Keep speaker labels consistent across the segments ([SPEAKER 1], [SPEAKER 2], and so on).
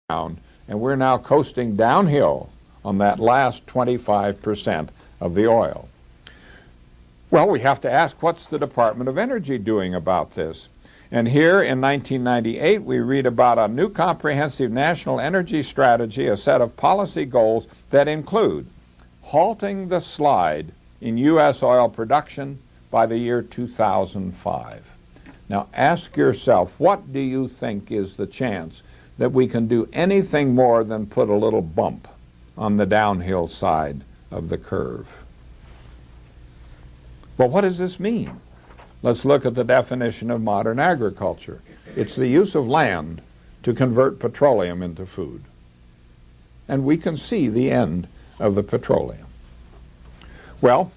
[SPEAKER 1] ground, and we're now coasting downhill on that last 25% of the oil. Well, we have to ask, what's the Department of Energy doing about this? And here in 1998, we read about a new comprehensive national energy strategy, a set of policy goals that include halting the slide in U.S. oil production by the year 2005. Now ask yourself, what do you think is the chance that we can do anything more than put a little bump on the downhill side of the curve? Well, what does this mean? Let's look at the definition of modern agriculture. It's the use of land to convert petroleum into food. And we can see the end of the petroleum. Well,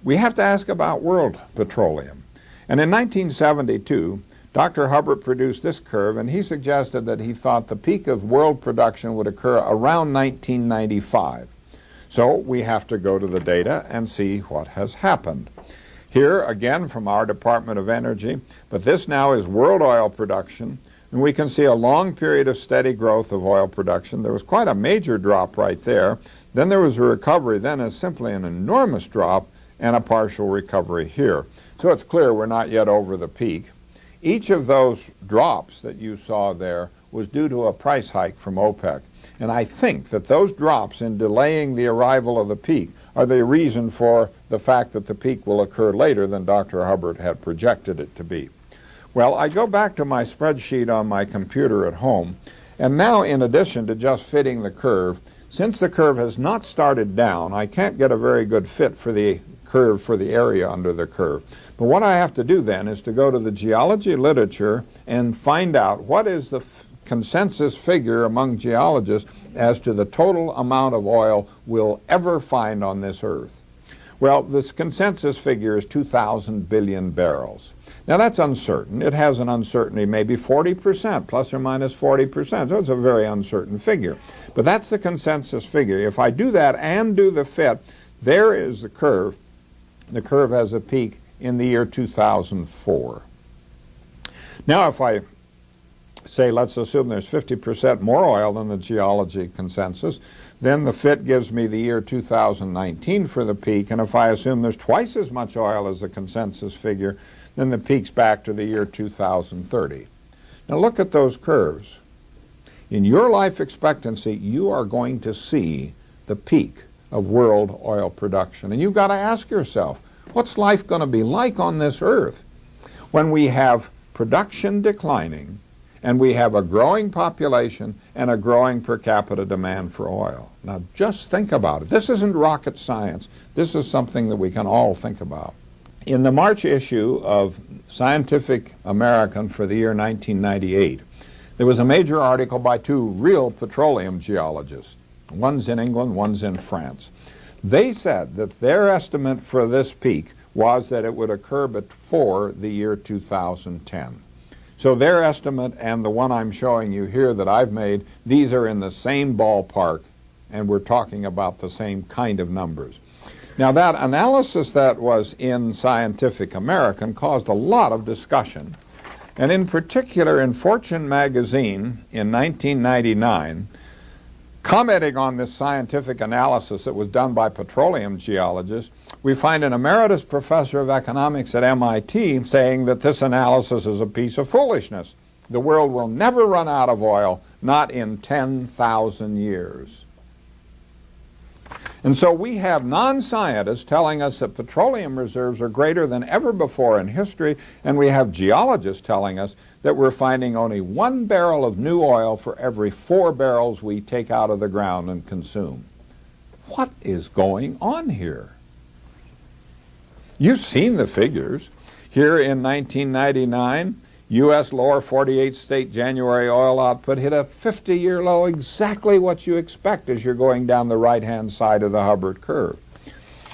[SPEAKER 1] we have to ask about world petroleum. And in 1972, Dr. Hubbert produced this curve, and he suggested that he thought the peak of world production would occur around 1995. So we have to go to the data and see what has happened. Here, again, from our Department of Energy, but this now is world oil production, and we can see a long period of steady growth of oil production. There was quite a major drop right there. Then there was a recovery, then simply an enormous drop, and a partial recovery here. So it's clear we're not yet over the peak. Each of those drops that you saw there was due to a price hike from OPEC. And I think that those drops in delaying the arrival of the peak are the reason for the fact that the peak will occur later than Dr. Hubbert had projected it to be. Well, I go back to my spreadsheet on my computer at home, and now in addition to just fitting the curve, since the curve has not started down, I can't get a very good fit for the curve for the area under the curve. But what I have to do then is to go to the geology literature and find out what is the consensus figure among geologists as to the total amount of oil we'll ever find on this earth. Well, this consensus figure is 2,000 billion barrels. Now that's uncertain. It has an uncertainty maybe 40%, plus or minus 40%, so it's a very uncertain figure. But that's the consensus figure. If I do that and do the fit, there is the curve. The curve has a peak in the year 2004. Now if I say, let's assume there's 50% more oil than the geology consensus, then the fit gives me the year 2019 for the peak, and if I assume there's twice as much oil as the consensus figure, then the peak's back to the year 2030. Now look at those curves. In your life expectancy, you are going to see the peak of world oil production. And you've got to ask yourself, what's life going to be like on this earth when we have production declining and we have a growing population and a growing per capita demand for oil? Now just think about it. This isn't rocket science. This is something that we can all think about. In the March issue of Scientific American for the year 1998, there was a major article by two real petroleum geologists. One's in England, one's in France. They said that their estimate for this peak was that it would occur before the year 2010. So their estimate and the one I'm showing you here that I've made, these are in the same ballpark, and we're talking about the same kind of numbers. Now that analysis that was in Scientific American caused a lot of discussion, and in particular in Fortune magazine in 1999, commenting on this scientific analysis that was done by petroleum geologists, we find an emeritus professor of economics at MIT saying that this analysis is a piece of foolishness. The world will never run out of oil, not in 10,000 years. And so we have non-scientists telling us that petroleum reserves are greater than ever before in history, and we have geologists telling us that we're finding only 1 barrel of new oil for every 4 barrels we take out of the ground and consume. What is going on here? You've seen the figures. Here in 1999, U.S. lower 48 state January oil output hit a 50-year low, exactly what you expect as you're going down the right-hand side of the Hubbert curve.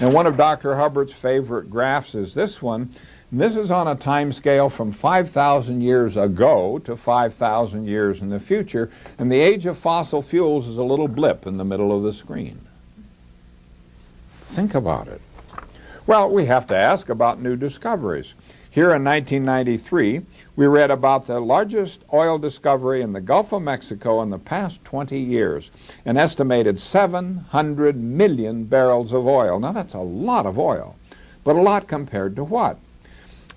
[SPEAKER 1] And one of Dr. Hubbert's favorite graphs is this one. And this is on a time scale from 5,000 years ago to 5,000 years in the future, and the age of fossil fuels is a little blip in the middle of the screen. Think about it. Well, we have to ask about new discoveries. Here in 1993, we read about the largest oil discovery in the Gulf of Mexico in the past 20 years, an estimated 700 million barrels of oil. Now that's a lot of oil, but a lot compared to what?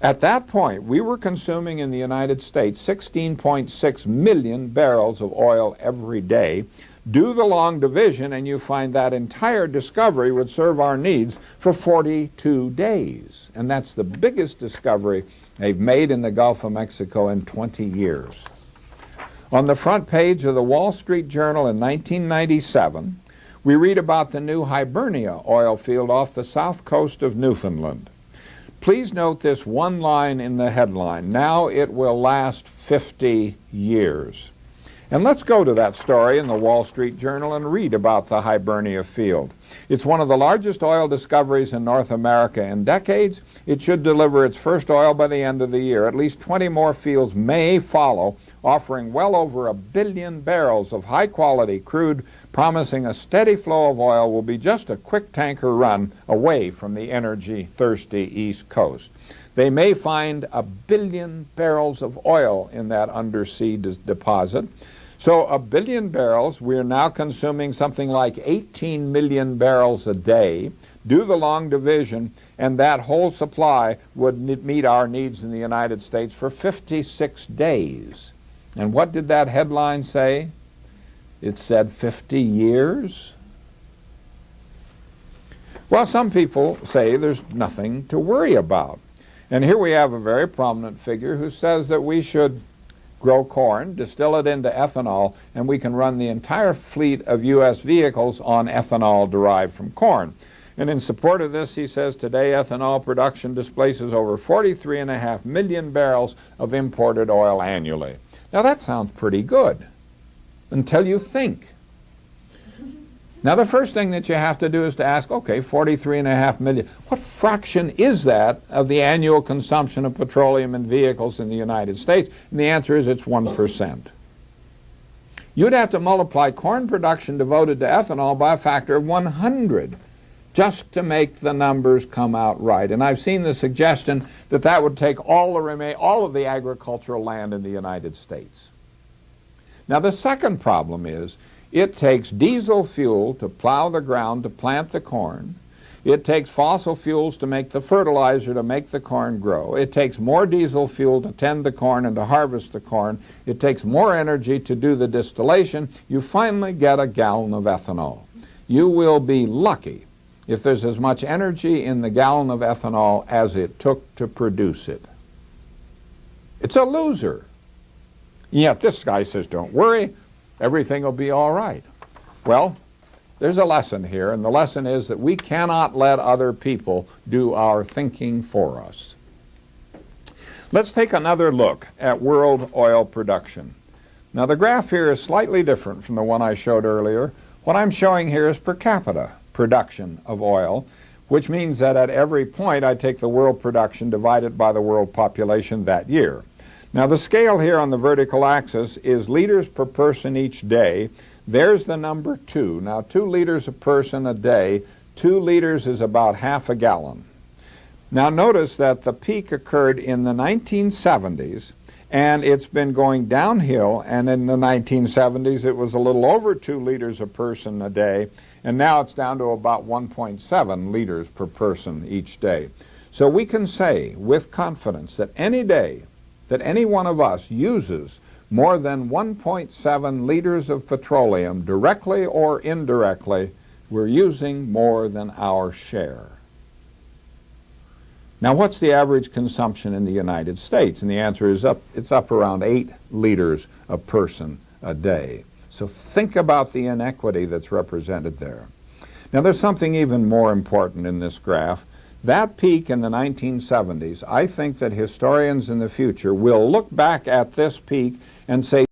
[SPEAKER 1] At that point, we were consuming in the United States 16.6 million barrels of oil every day. Do the long division and you find that entire discovery would serve our needs for 42 days. And that's the biggest discovery they've made in the Gulf of Mexico in 20 years. On the front page of the Wall Street Journal in 1997, we read about the new Hibernia oil field off the south coast of Newfoundland. Please note this one line in the headline: now it will last 50 years. And let's go to that story in the Wall Street Journal and read about the Hibernia field. It's one of the largest oil discoveries in North America in decades. It should deliver its first oil by the end of the year. At least 20 more fields may follow, offering well over 1 billion barrels of high-quality crude, promising a steady flow of oil will be just a quick tanker run away from the energy-thirsty East Coast. They may find 1 billion barrels of oil in that undersea deposit. So 1 billion barrels, we are now consuming something like 18 million barrels a day. Do the long division, and that whole supply would meet our needs in the United States for 56 days. And what did that headline say? It said 50 years. Well, some people say there's nothing to worry about. And here we have a very prominent figure who says that we should grow corn, distill it into ethanol, and we can run the entire fleet of U.S. vehicles on ethanol derived from corn. And in support of this, he says today ethanol production displaces over 43.5 million barrels of imported oil annually. Now that sounds pretty good, until you think. Now the first thing that you have to do is to ask, okay, 43.5 million, what fraction is that of the annual consumption of petroleum in vehicles in the United States? And the answer is it's 1%. You'd have to multiply corn production devoted to ethanol by a factor of 100 just to make the numbers come out right. And I've seen the suggestion that that would take all of the agricultural land in the United States. Now the second problem is it takes diesel fuel to plow the ground to plant the corn. It takes fossil fuels to make the fertilizer to make the corn grow. It takes more diesel fuel to tend the corn and to harvest the corn. It takes more energy to do the distillation. You finally get a gallon of ethanol. You will be lucky if there's as much energy in the gallon of ethanol as it took to produce it. It's a loser. Yet this guy says, don't worry, everything will be all right. Well, there's a lesson here, and the lesson is that we cannot let other people do our thinking for us. Let's take another look at world oil production. Now the graph here is slightly different from the one I showed earlier. What I'm showing here is per capita production of oil, which means that at every point I take the world production divided by the world population that year. Now the scale here on the vertical axis is liters per person each day. There's the number 2. Now 2 liters a person a day. 2 liters is about half a gallon. Now notice that the peak occurred in the 1970s, and it's been going downhill, and in the 1970s it was a little over 2 liters a person a day, and now it's down to about 1.7 liters per person each day. So we can say with confidence that any day that any one of us uses more than 1.7 liters of petroleum, directly or indirectly, we're using more than our share. Now what's the average consumption in the United States? And the answer is it's up around 8 liters a person a day. So think about the inequity that's represented there. Now there's something even more important in this graph. That peak in the 1970s, I think that historians in the future will look back at this peak and say